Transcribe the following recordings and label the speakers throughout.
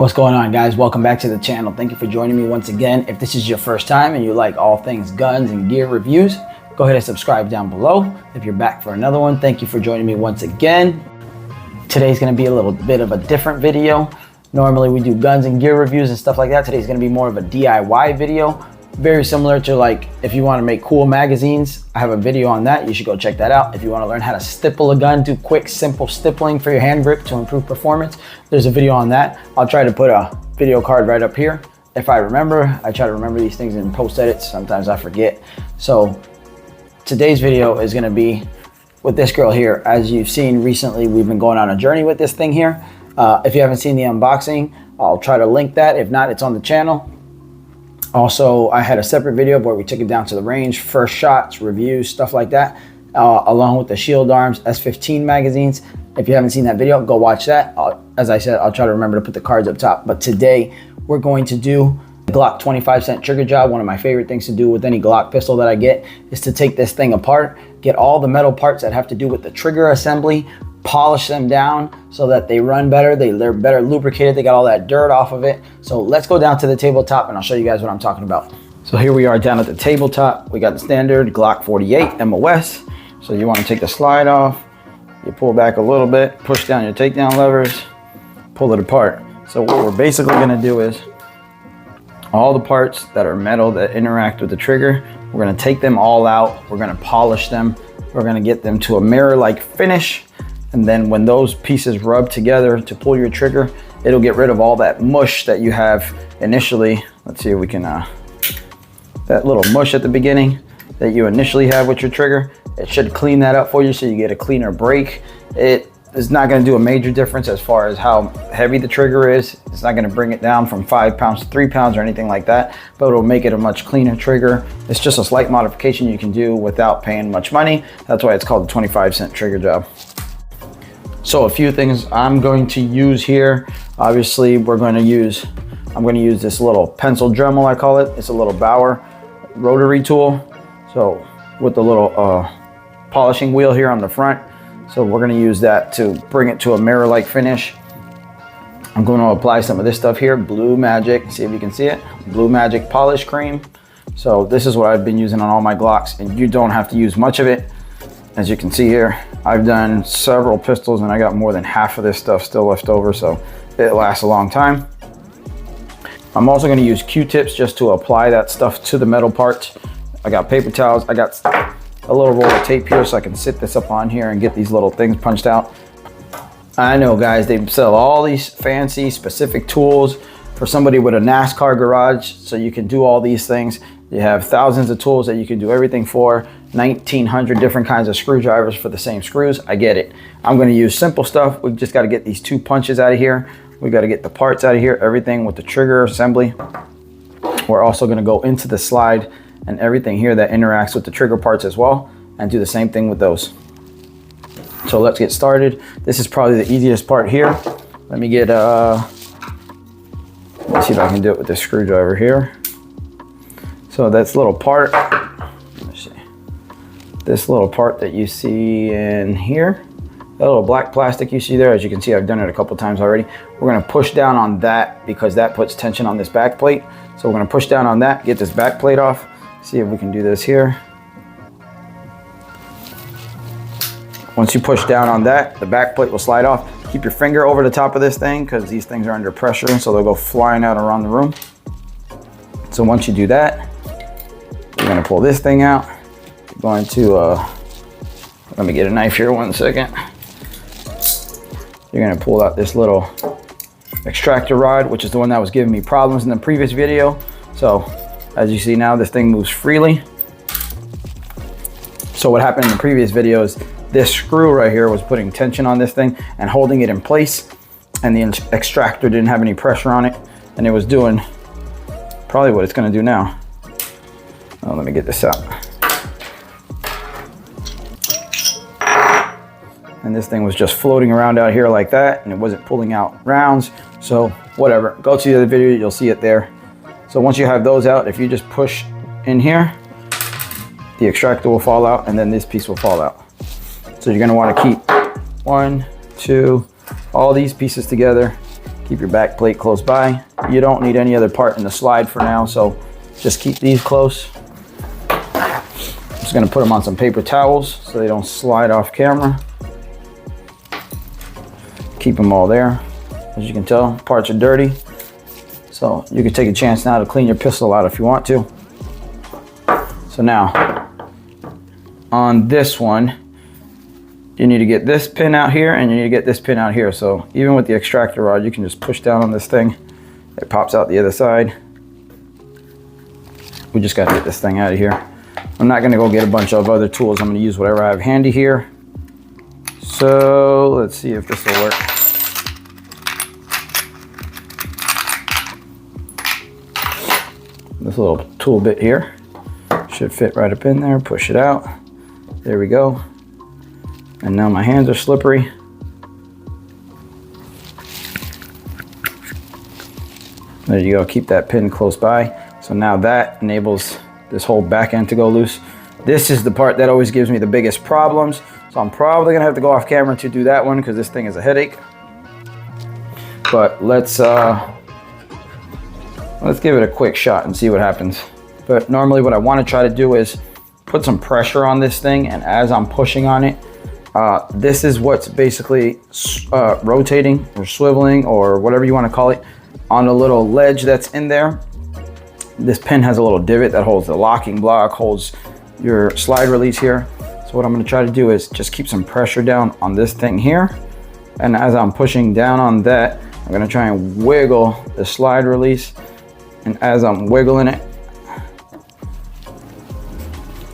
Speaker 1: What's going on, guys? Welcome back to the channel. Thank you for joining me once again. If this is your first time and you like all things guns and gear reviews, go ahead and subscribe down below. If you're back for another one, thank you for joining me once again. Today's going to be a little bit of a different video. Normally we do guns and gear reviews and stuff like that. Today's going to be more of a DIY video. Very similar to, like, if you want to make cool magazines, I have a video on that. You should go check that out. If you want to learn how to stipple a gun, do quick, simple stippling for your hand grip to improve performance, there's a video on that. I'll try to put a video card right up here. If I remember, I try to remember these things in post edits. Sometimes I forget. So today's video is going to be with this girl here. As you've seen recently, we've been going on a journey with this thing here. If you haven't seen the unboxing, I'll try to link that. If not, it's on the channel. Also, I had a separate video where we took it down to the range, first shots, reviews, stuff like that, along with the Shield Arms S15 magazines. If you haven't seen that video, go watch that. As I said, I'll try to remember to put the cards up top. But today, we're going to do the Glock 25-cent trigger job. One of my favorite things to do with any Glock pistol that I get is to take this thing apart, get all the metal parts that have to do with the trigger assembly, polish them down so that they run better, they're better lubricated, they got all that dirt off of it. So let's go down to the tabletop and I'll show you guys what I'm talking about. So here we are down at the tabletop. We got the standard Glock 48 MOS. So you want to take the slide off, you pull back a little bit, push down your takedown levers, pull it apart. So what we're basically going to do is all the parts that are metal that interact with the trigger, we're going to take them all out, we're going to polish them, we're going to get them to a mirror-like finish. And then when those pieces rub together to pull your trigger, it'll get rid of all that mush that you have initially. Let's see if we can, that little mush at the beginning that you initially have with your trigger, it should clean that up for you so you get a cleaner break. It is not gonna do a major difference as far as how heavy the trigger is. It's not gonna bring it down from 5 pounds to 3 pounds or anything like that, but it'll make it a much cleaner trigger. It's just a slight modification you can do without paying much money. That's why it's called the 25-cent trigger job. So a few things I'm going to use here. Obviously, I'm going to use this little pencil Dremel, I call it. It's a little Bauer rotary tool. So with the little polishing wheel here on the front. So we're going to use that to bring it to a mirror-like finish. I'm going to apply some of this stuff here, Blue Magic. See if you can see it. Blue Magic polish cream. So this is what I've been using on all my Glocks, and you don't have to use much of it. As you can see here, I've done several pistols and I got more than half of this stuff still left over, so it lasts a long time. I'm also going to use Q-tips just to apply that stuff to the metal parts. I got paper towels. I got a little roll of tape here so I can sit this up on here and get these little things punched out. I know, guys, they sell all these fancy specific tools for somebody with a NASCAR garage, so you can do all these things. You have thousands of tools that you can do everything for, 1,900 different kinds of screwdrivers for the same screws. I get it. I'm going to use simple stuff. We've just got to get these 2 punches out of here. We got to get the parts out of here, everything with the trigger assembly. We're also going to go into the slide and everything here that interacts with the trigger parts as well, and do the same thing with those. So let's get started. This is probably the easiest part here. Let me get, let's see if I can do it with this screwdriver here. So that's little part, let's see, this little part that you see in here, that little black plastic you see there, as you can see, I've done it a couple times already. We're gonna push down on that because that puts tension on this back plate. So we're gonna push down on that, get this back plate off. See if we can do this here. Once you push down on that, the back plate will slide off. Keep your finger over the top of this thing because these things are under pressure, so they'll go flying out around the room. So once you do that, we're going to pull this thing out. We're going to, let me get a knife here 1 second. You're going to pull out this little extractor rod, which is the one that was giving me problems in the previous video. So as you see now, this thing moves freely. So what happened in the previous video is this screw right here was putting tension on this thing and holding it in place, and the extractor didn't have any pressure on it, and it was doing probably what it's going to do now. Oh, let me get this out. And this thing was just floating around out here like that, and it wasn't pulling out rounds. So whatever, go to the other video, you'll see it there. So once you have those out, if you just push in here, the extractor will fall out, and then this piece will fall out. So you're going to want to keep 1, 2, all these pieces together Keep your back plate close by. You don't need any other part in the slide for now, so just keep these close. I'm just gonna put them on some paper towels so they don't slide off camera. Keep them all there. As you can tell, parts are dirty. So you can take a chance now to clean your pistol out if you want to. So now, on this one, you need to get this pin out here and you need to get this pin out here. So even with the extractor rod, you can just push down on this thing. It pops out the other side. We just gotta get this thing out of here. I'm not gonna go get a bunch of other tools. I'm gonna use whatever I have handy here. So let's see if this will work. This little tool bit here should fit right up in there. Push it out. There we go. And now my hands are slippery. There you go, keep that pin close by. So now that enables this whole back end to go loose. This is the part that always gives me the biggest problems. So I'm probably gonna have to go off camera to do that one because this thing is a headache. But let's give it a quick shot and see what happens. But normally what I wanna try to do is put some pressure on this thing, and as I'm pushing on it, this is what's basically rotating or swiveling or whatever you want to call it on a little ledge that's in there. This pin has a little divot that holds the locking block, holds your slide release here. So what I'm going to try to do is just keep some pressure down on this thing here. And as I'm pushing down on that, I'm going to try and wiggle the slide release. And as I'm wiggling it,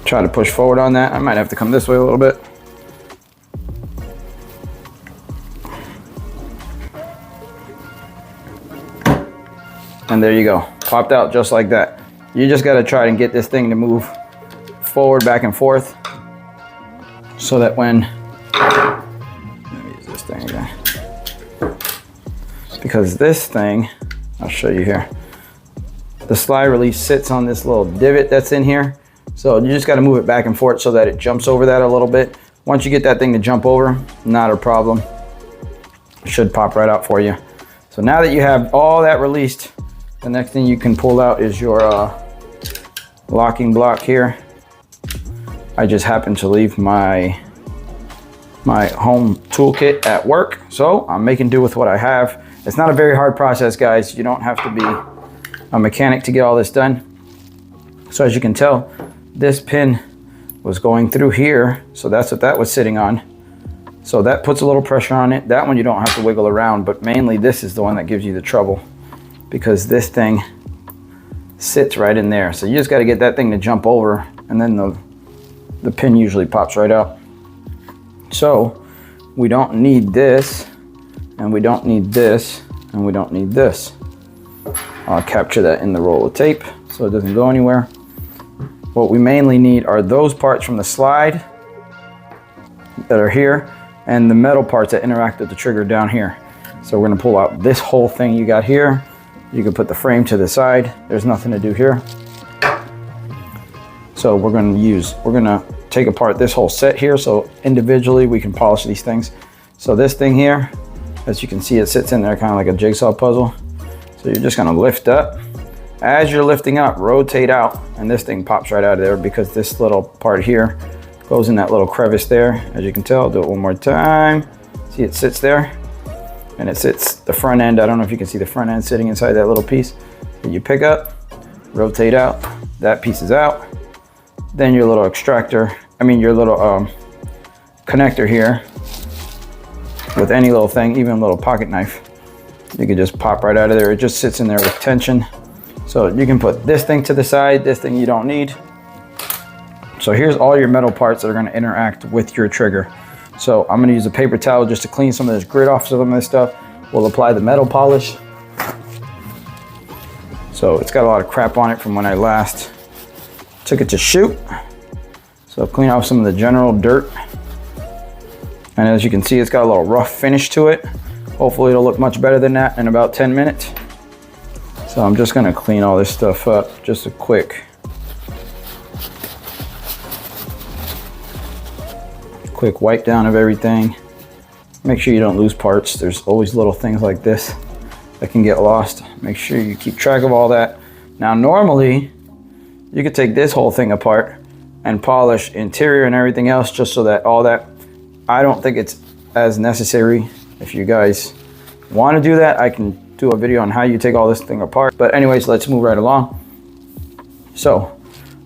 Speaker 1: try to push forward on that. I might have to come this way a little bit. And there you go, popped out just like that. You just gotta try and get this thing to move forward, back and forth, so that when, let me use this thing again. Because this thing, I'll show you here, the slide release sits on this little divot that's in here. So you just gotta move it back and forth so that it jumps over that a little bit. Once you get that thing to jump over, not a problem. It should pop right out for you. So now that you have all that released, the next thing you can pull out is your locking block here. I just happened to leave my home toolkit at work, so I'm making do with what I have. It's not a very hard process, guys. You don't have to be a mechanic to get all this done. So as you can tell, this pin was going through here, so that's what that was sitting on. So that puts a little pressure on it. That one you don't have to wiggle around, but mainly this is the one that gives you the trouble, because this thing sits right in there. So you just got to get that thing to jump over, and then the pin usually pops right out. So we don't need this, and we don't need this, and we don't need this. I'll capture that in the roll of tape so it doesn't go anywhere. What we mainly need are those parts from the slide that are here, and the metal parts that interact with the trigger down here. So we're gonna pull out this whole thing you got here. You can put the frame to the side. There's nothing to do here. So we're gonna take apart this whole set here, so individually we can polish these things. So this thing here, as you can see, it sits in there kind of like a jigsaw puzzle. So you're just gonna lift up. As you're lifting up, rotate out, and this thing pops right out of there because this little part here goes in that little crevice there. As you can tell, I'll do it one more time. See, it sits there, and it sits the front end. I don't know if you can see the front end sitting inside that little piece. So you pick up, rotate out, that piece is out. Then your little your little connector here with any little thing, even a little pocket knife, you can just pop right out of there. It just sits in there with tension. So you can put this thing to the side, this thing you don't need. So here's all your metal parts that are gonna interact with your trigger. So I'm gonna use a paper towel just to clean some of this grit off some of this stuff. We'll apply the metal polish. So it's got a lot of crap on it from when I last took it to shoot. So clean off some of the general dirt. And as you can see, it's got a little rough finish to it. Hopefully it'll look much better than that in about 10 minutes. So I'm just gonna clean all this stuff up. Just a quick wipe down of everything. Make sure you don't lose parts. There's always little things like this that can get lost. Make sure you keep track of all that. Now normally you could take this whole thing apart and polish interior and everything else just so that all that, I don't think it's as necessary. If you guys want to do that, I can do a video on how you take all this thing apart. But anyways, let's move right along. So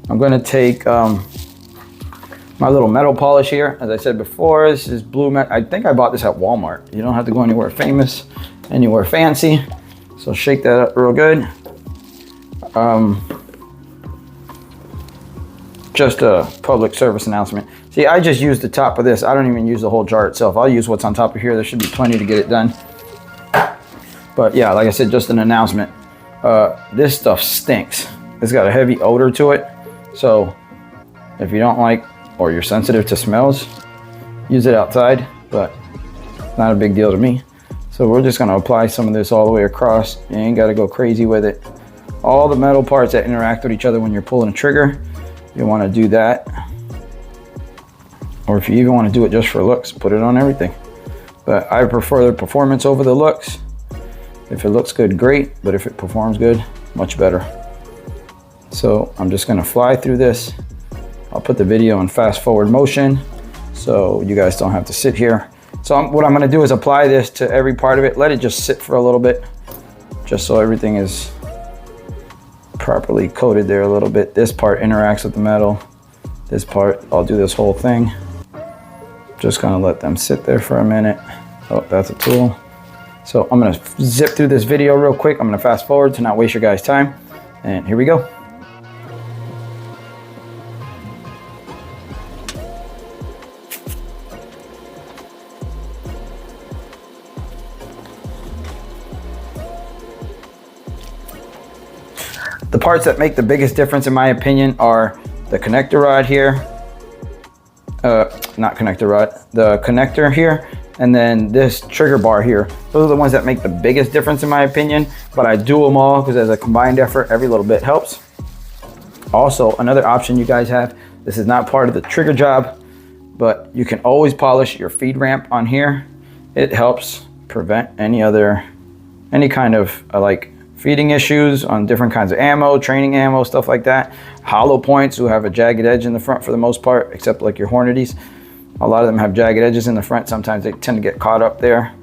Speaker 1: I'm going to take my little metal polish here. As I said before, this is blue metal. I think I bought this at Walmart. You don't have to go anywhere famous, anywhere fancy. So shake that up real good. Just a public service announcement. See, I just use the top of this. I don't even use the whole jar itself. I'll use what's on top of here. There should be plenty to get it done. But yeah, like I said, just an announcement. This stuff stinks. It's got a heavy odor to it. So if you don't like, or you're sensitive to smells, use it outside, but not a big deal to me. So we're just gonna apply some of this all the way across. You ain't gotta go crazy with it. All the metal parts that interact with each other when you're pulling a trigger, you wanna do that. Or if you even wanna do it just for looks, put it on everything. But I prefer the performance over the looks. If it looks good, great, but if it performs good, much better. So I'm just gonna fly through this. I'll put the video in fast forward motion so you guys don't have to sit here. So what I'm gonna do is apply this to every part of it, let it just sit for a little bit, just so everything is properly coated there a little bit. This part interacts with the metal. This part, I'll do this whole thing. Just gonna let them sit there for a minute. Oh, that's a tool. So I'm gonna zip through this video real quick. I'm gonna fast forward to not waste your guys' time. And here we go. The parts that make the biggest difference in my opinion are the connector rod here, not connector rod, the connector here, and then this trigger bar here. Those are the ones that make the biggest difference in my opinion, but I do them all because as a combined effort, every little bit helps. Also, another option you guys have, this is not part of the trigger job, but you can always polish your feed ramp on here. It helps prevent any kind of like feeding issues on different kinds of ammo, training ammo, stuff like that. Hollow points who have a jagged edge in the front for the most part, except like your Hornadies. A lot of them have jagged edges in the front. Sometimes they tend to get caught up there.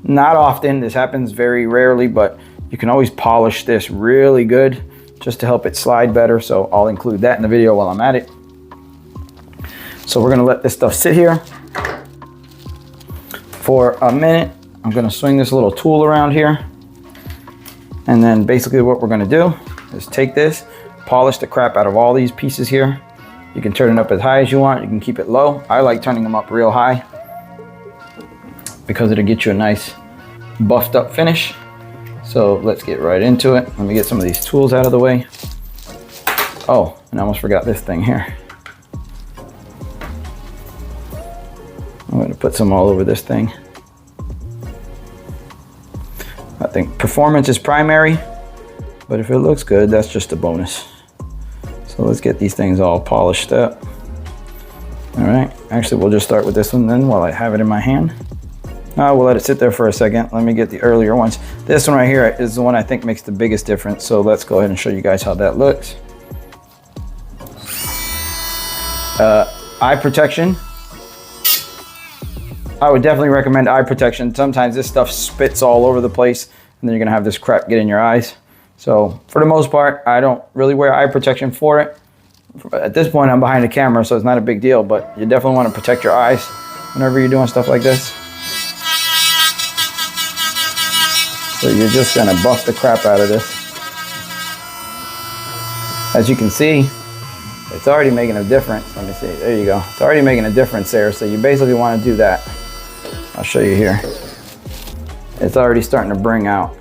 Speaker 1: Not often, this happens very rarely, but you can always polish this really good just to help it slide better. So I'll include that in the video while I'm at it. So we're gonna let this stuff sit here for a minute. I'm gonna swing this little tool around here. And then basically what we're gonna do is take this, polish the crap out of all these pieces here. You can turn it up as high as you want. You can keep it low. I like turning them up real high because it'll get you a nice buffed up finish. So let's get right into it. Let me get some of these tools out of the way. Oh, and I almost forgot this thing here. I'm gonna put some all over this thing. I think performance is primary, but if it looks good, that's just a bonus. So let's get these things all polished up. All right, actually we'll just start with this one then while I have it in my hand. We'll let it sit there for a second. Let me get the earlier ones. This one right here is the one I think makes the biggest difference. So let's go ahead and show you guys how that looks. Eye protection. I would definitely recommend eye protection. Sometimes this stuff spits all over the place and then you're gonna have this crap get in your eyes. So for the most part, I don't really wear eye protection for it. At this point, I'm behind the camera, so it's not a big deal, but you definitely wanna protect your eyes whenever you're doing stuff like this. So you're just gonna buff the crap out of this. As you can see, it's already making a difference. Let me see, there you go. It's already making a difference there, so you basically wanna do that. I'll show you here. It's already starting to bring out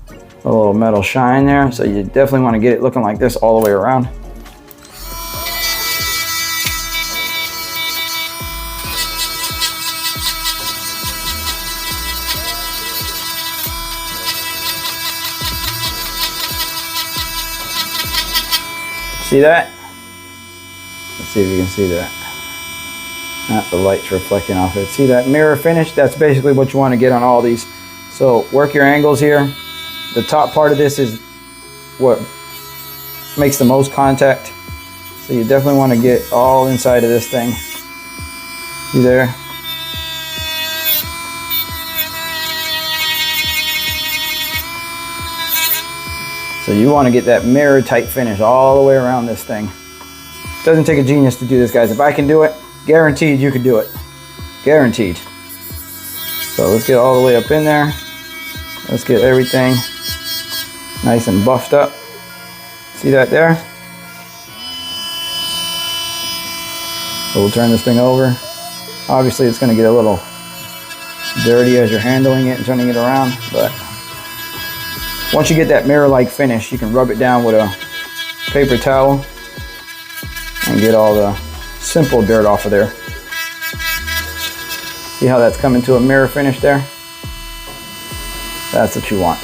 Speaker 1: a little metal shine there, so you definitely wanna get it looking like this all the way around. See that? Let's see if you can see that. The light's reflecting off it. See that mirror finish? That's basically what you want to get on all these. So work your angles here. The top part of this is what makes the most contact. So you definitely want to get all inside of this thing. See there? So you want to get that mirror tight finish all the way around this thing. Doesn't take a genius to do this, guys. If I can do it, guaranteed you can do it. Guaranteed. So let's get all the way up in there. Let's get everything nice and buffed up. See that there? So we'll turn this thing over. Obviously it's going to get a little dirty as you're handling it and turning it around, but once you get that mirror-like finish, you can rub it down with a paper towel and get all the simple dirt off of there. See how that's coming to a mirror finish there? That's what you want.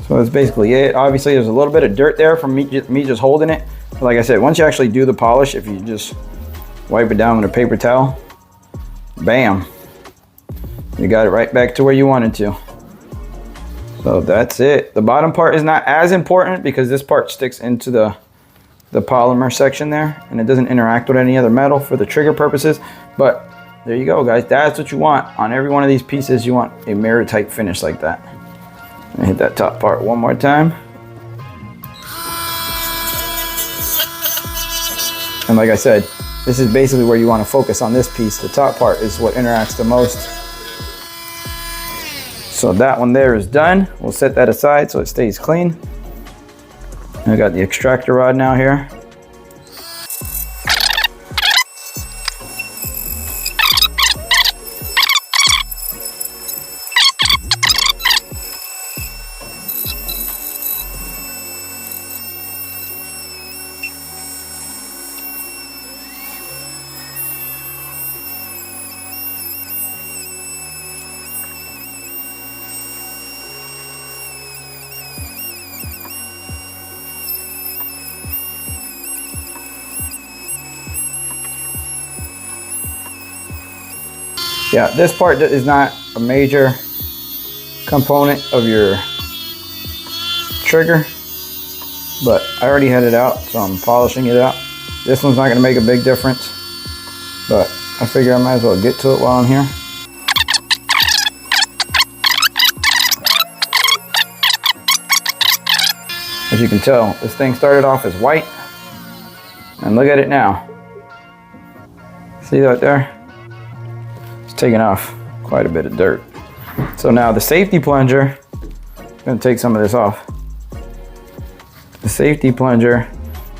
Speaker 1: So that's basically it. Obviously there's a little bit of dirt there from me just holding it. But like I said, once you actually do the polish, if you just wipe it down with a paper towel, bam, you got it right back to where you wanted to. So that's it. The bottom part is not as important because this part sticks into the polymer section there and it doesn't interact with any other metal for the trigger purposes. But there you go, guys. That's what you want on every one of these pieces. You want a mirror type finish like that. Hit that top part one more time. And like I said, this is basically where you want to focus on this piece. The top part is what interacts the most. So that one there is done. We'll set that aside so it stays clean. And I got the extractor rod now here. Yeah, this part is not a major component of your trigger, but I already had it out, so I'm polishing it out. This one's not going to make a big difference, but I figure I might as well get to it while I'm here. As you can tell, this thing started off as white, and look at it now. See that there? Taking off quite a bit of dirt. So now the safety plunger, I'm going to take some of this off. The safety plunger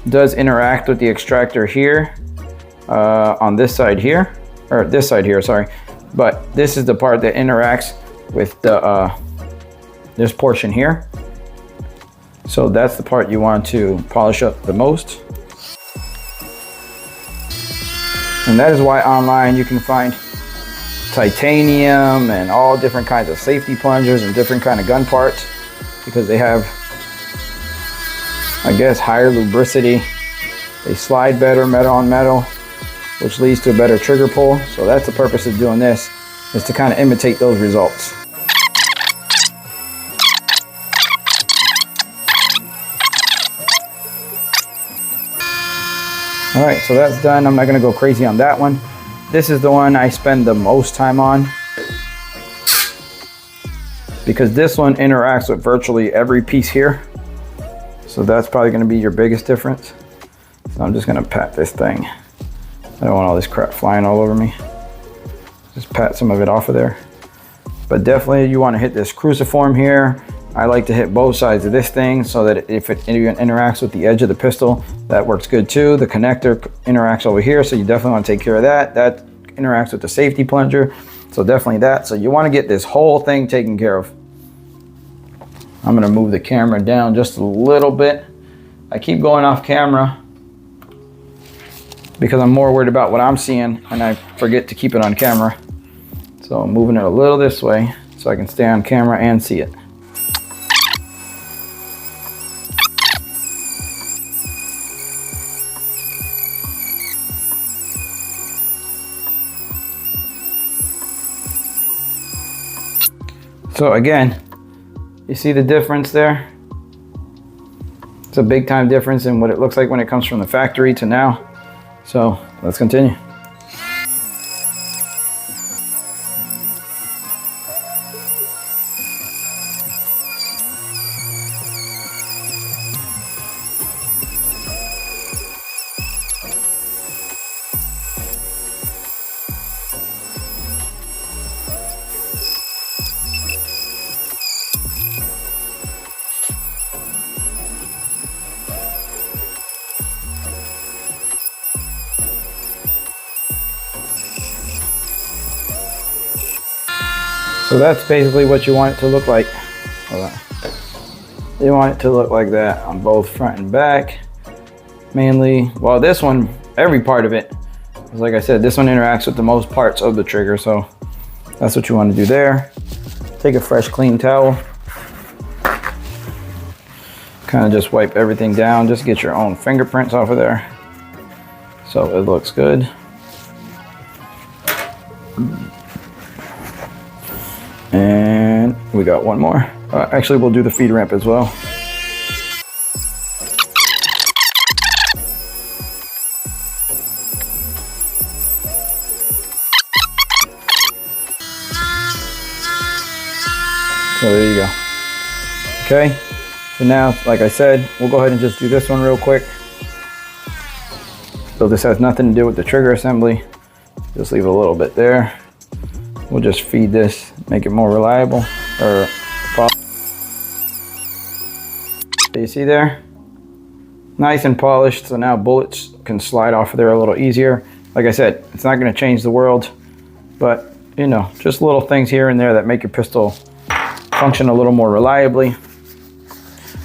Speaker 1: does interact with the extractor here on this side here, or this side here, sorry. But this is the part that interacts with the this portion here. So that's the part you want to polish up the most. And that is why online you can find titanium and all different kinds of safety plungers and different kind of gun parts, because they have, I guess, higher lubricity. They slide better metal on metal, which leads to a better trigger pull. So that's the purpose of doing this, is to kind of imitate those results. All right, so that's done. I'm not gonna go crazy on that one. This is the one I spend the most time on because this one interacts with virtually every piece here. So that's probably going to be your biggest difference. So I'm just going to pat this thing. I don't want all this crap flying all over me. Just pat some of it off of there. But definitely you want to hit this cruciform here. I like to hit both sides of this thing so that if it even interacts with the edge of the pistol, that works good too. The connector interacts over here, so you definitely want to take care of that. That interacts with the safety plunger, so definitely that. So you want to get this whole thing taken care of. I'm going to move the camera down just a little bit. I keep going off camera because I'm more worried about what I'm seeing and I forget to keep it on camera. So I'm moving it a little this way so I can stay on camera and see it. So again, you see the difference there? It's a big time difference in what it looks like when it comes from the factory to now. So let's continue. So that's basically what you want it to look like. Hold on. You want it to look like that on both front and back. Mainly, well, this one, every part of it, like I said, this one interacts with the most parts of the trigger, so that's what you want to do there. Take a fresh, clean towel. Kind of just wipe everything down, just get your own fingerprints off of there. So it looks good. And we got one more. Actually, we'll do the feed ramp as well. So there you go. Okay, so now, like I said, we'll go ahead and just do this one real quick. So this has nothing to do with the trigger assembly. Just leave a little bit there. We'll just feed this, make it more reliable. So you see there? Nice and polished, so now bullets can slide off of there a little easier. Like I said, it's not gonna change the world, but you know, just little things here and there that make your pistol function a little more reliably.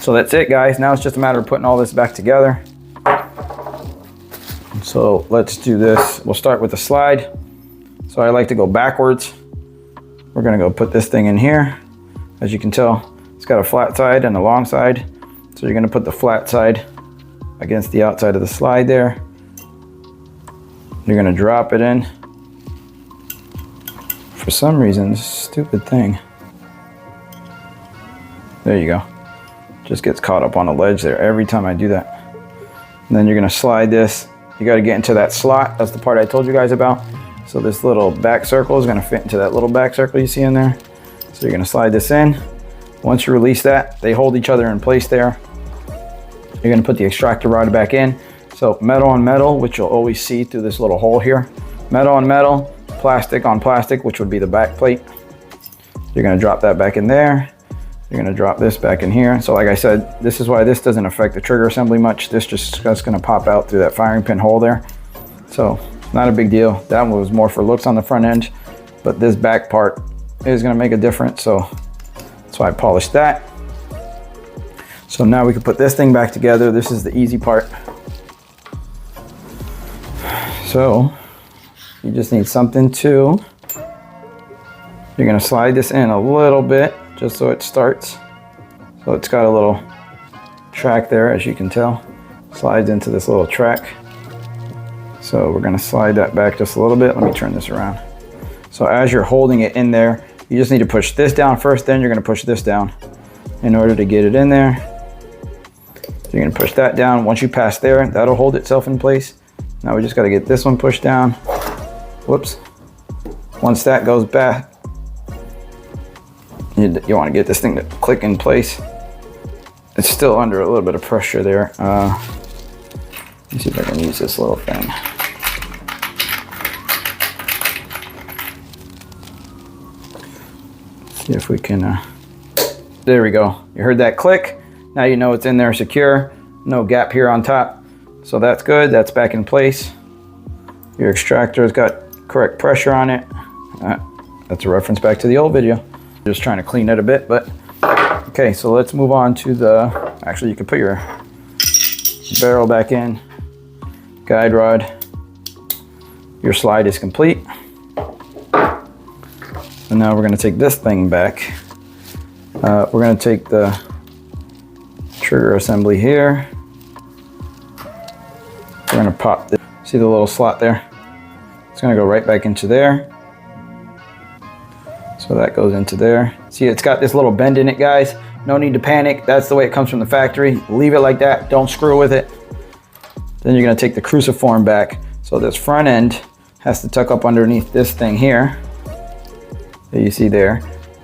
Speaker 1: So that's it, guys. Now it's just a matter of putting all this back together. So let's do this. We'll start with the slide. So I like to go backwards. We're gonna go put this thing in here. As you can tell, it's got a flat side and a long side. So you're gonna put the flat side against the outside of the slide there. You're gonna drop it in. For some reason, this stupid thing. There you go. Just gets caught up on the ledge there every time I do that. And then you're gonna slide this. You gotta get into that slot. That's the part I told you guys about. So this little back circle is gonna fit into that little back circle you see in there. So you're gonna slide this in. Once you release that, they hold each other in place there. You're gonna put the extractor rod back in. So metal on metal, which you'll always see through this little hole here. Metal on metal, plastic on plastic, which would be the back plate. You're gonna drop that back in there. You're gonna drop this back in here. So like I said, this is why this doesn't affect the trigger assembly much. This just gonna pop out through that firing pin hole there. So not a big deal. That one was more for looks on the front end, but this back part is gonna make a difference. So that's why I polished that. So now we can put this thing back together. This is the easy part. So you just need something to, you're gonna slide this in a little bit just so it starts. So it's got a little track there, as you can tell. Slides into this little track. So we're gonna slide that back just a little bit. Let me turn this around. So as you're holding it in there, you just need to push this down first, then you're gonna push this down in order to get it in there. So you're gonna push that down. Once you pass there, that'll hold itself in place. Now we just gotta get this one pushed down. Whoops. Once that goes back, you wanna get this thing to click in place. It's still under a little bit of pressure there. Let me see if I can use this little thing. See if we can, there we go. You heard that click. Now you know it's in there secure. No gap here on top. So that's good, that's back in place. Your extractor's got correct pressure on it. That's a reference back to the old video. Just trying to clean it a bit, but okay, so let's move on to the, actually you can put your barrel back in, guide rod. Your slide is complete. And now we're gonna take this thing back. We're gonna take the trigger assembly here. We're gonna pop this, see the little slot there? It's gonna go right back into there. So So that goes into there. See, it's got this little bend in it, guys. No need to panic. That's the way it comes from the factory. Leave it like that. Don't screw with it. Then you're gonna take the cruciform back. So this front end has to tuck up underneath this thing here. That you see there,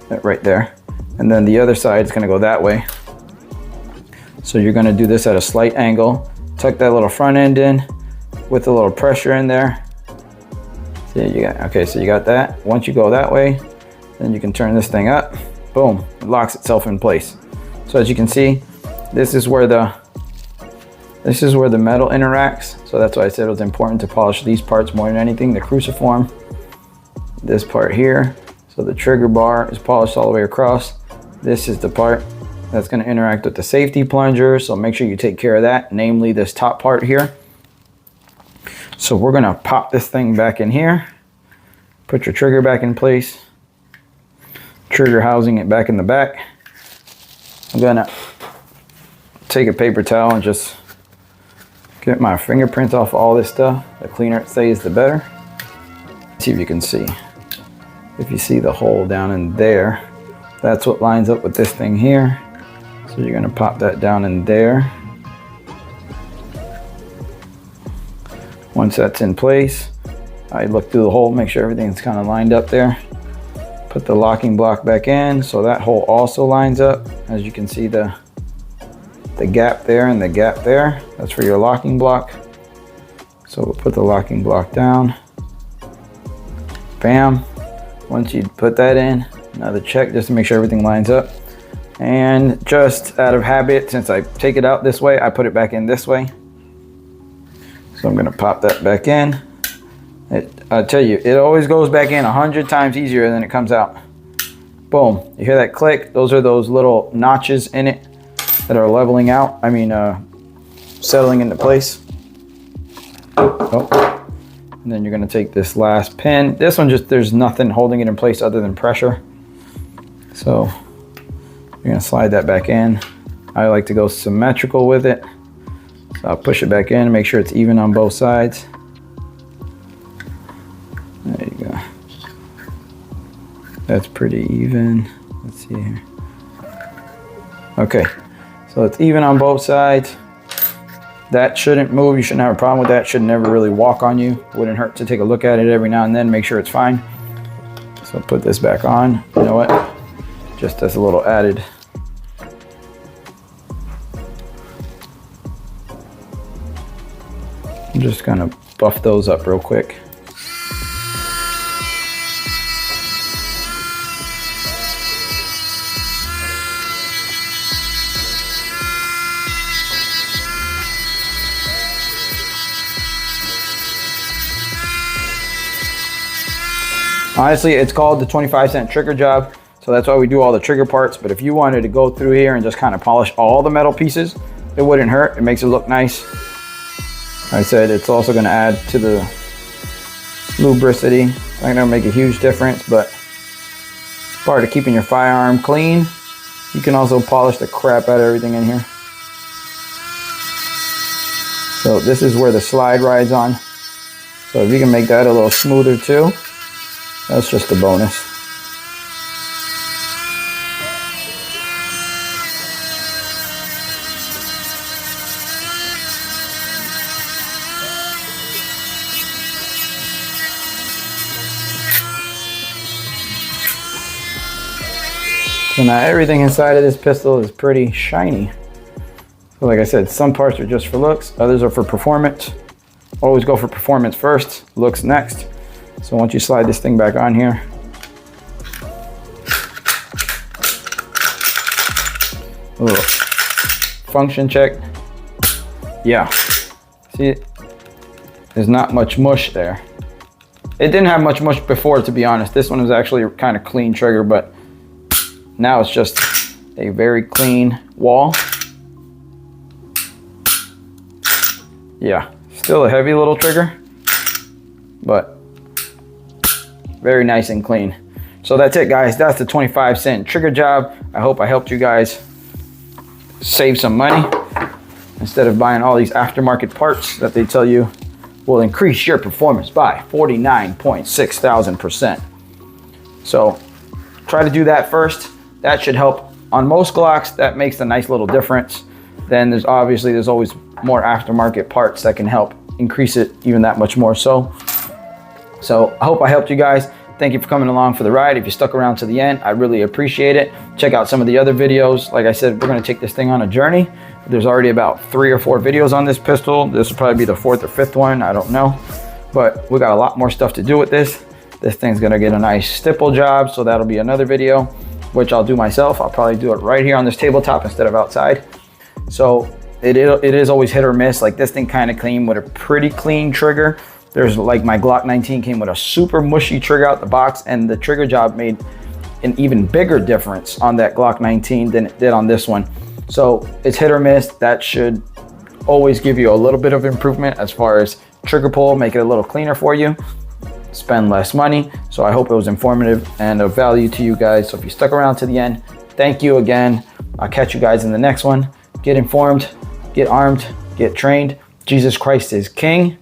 Speaker 1: that right there. And then the other side is gonna go that way. So you're gonna do this at a slight angle. Tuck that little front end in with a little pressure in there. See, you got, okay, so you got that. Once you go that way, then you can turn this thing up. Boom, it locks itself in place. So as you can see, this is where the metal interacts. So that's why I said it was important to polish these parts more than anything. The cruciform, this part here. So the trigger bar is polished all the way across. This is the part that's going to interact with the safety plunger. So make sure you take care of that, namely this top part here. So we're going to pop this thing back in here. Put your trigger back in place. Trigger housing it back in the back. I'm going to take a paper towel and just get my fingerprints off all this stuff. The cleaner it stays, the better. See if you can see. If you see the hole down in there, that's what lines up with this thing here. So you're gonna pop that down in there. Once that's in place, I look through the hole, make sure everything's kind of lined up there. Put the locking block back in, so that hole also lines up. As you can see, the gap there and the gap there, that's for your locking block. So we'll put the locking block down. Bam. Once you put that in, another check just to make sure everything lines up. And just out of habit, since I take it out this way, I put it back in this way. So I'm gonna pop that back in. I tell you, it always goes back in 100 times easier than it comes out. Boom, you hear that click? Those are those little notches in it that are leveling out. I mean, settling into place. Oh. And then you're gonna take this last pin. This one just, there's nothing holding it in place other than pressure. So you're gonna slide that back in. I like to go symmetrical with it. So I'll push it back in and make sure it's even on both sides. There you go. That's pretty even. Let's see here. Okay, so it's even on both sides. That shouldn't move. You shouldn't have a problem with that. Should never really walk on you. Wouldn't hurt to take a look at it every now and then, make sure it's fine. So put this back on. You know what? Just as a little added. I'm just gonna buff those up real quick. Honestly, it's called the 25-cent trigger job, so that's why we do all the trigger parts. But if you wanted to go through here and just kind of polish all the metal pieces, it wouldn't hurt. It makes it look nice. Like I said, it's also going to add to the lubricity. It's not going to make a huge difference, but part of keeping your firearm clean. You can also polish the crap out of everything in here. So this is where the slide rides on. So if you can make that a little smoother too, that's just a bonus. So now everything inside of this pistol is pretty shiny. So like I said, some parts are just for looks, others are for performance. Always go for performance first, looks next. So once you slide this thing back on here, ooh, function check. Yeah, see, there's not much mush there. It didn't have much mush before, to be honest. This one was actually a kind of clean trigger, but now it's just a very clean wall. Yeah, still a heavy little trigger, but very nice and clean. So that's it, guys. That's the 25-cent trigger job. I hope I helped you guys save some money instead of buying all these aftermarket parts that they tell you will increase your performance by 49.6,000%. So try to do that first. That should help. On most Glocks, that makes a nice little difference. Then there's always more aftermarket parts that can help increase it even that much more so. So I hope I helped you guys. Thank you for coming along for the ride. If you stuck around to the end, I really appreciate it. Check out some of the other videos. Like I said, we're gonna take this thing on a journey. There's already about 3 or 4 videos on this pistol. This will probably be the 4th or 5th one, I don't know. But we got a lot more stuff to do with this. This thing's gonna get a nice stipple job, so that'll be another video, which I'll do myself. I'll probably do it right here on this tabletop instead of outside. So it is always hit or miss. Like this thing kind of came with a pretty clean trigger. There's like my Glock 19 came with a super mushy trigger out the box, and the trigger job made an even bigger difference on that Glock 19 than it did on this one. So it's hit or miss. That should always give you a little bit of improvement as far as trigger pull, make it a little cleaner for you, spend less money. So I hope it was informative and of value to you guys. So if you stuck around to the end, thank you again. I'll catch you guys in the next one. Get informed, get armed, get trained. Jesus Christ is King.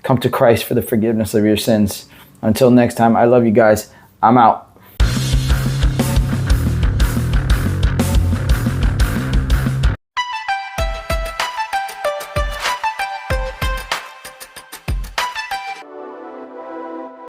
Speaker 1: Come to Christ for the forgiveness of your sins. Until next time, I love you guys. I'm out.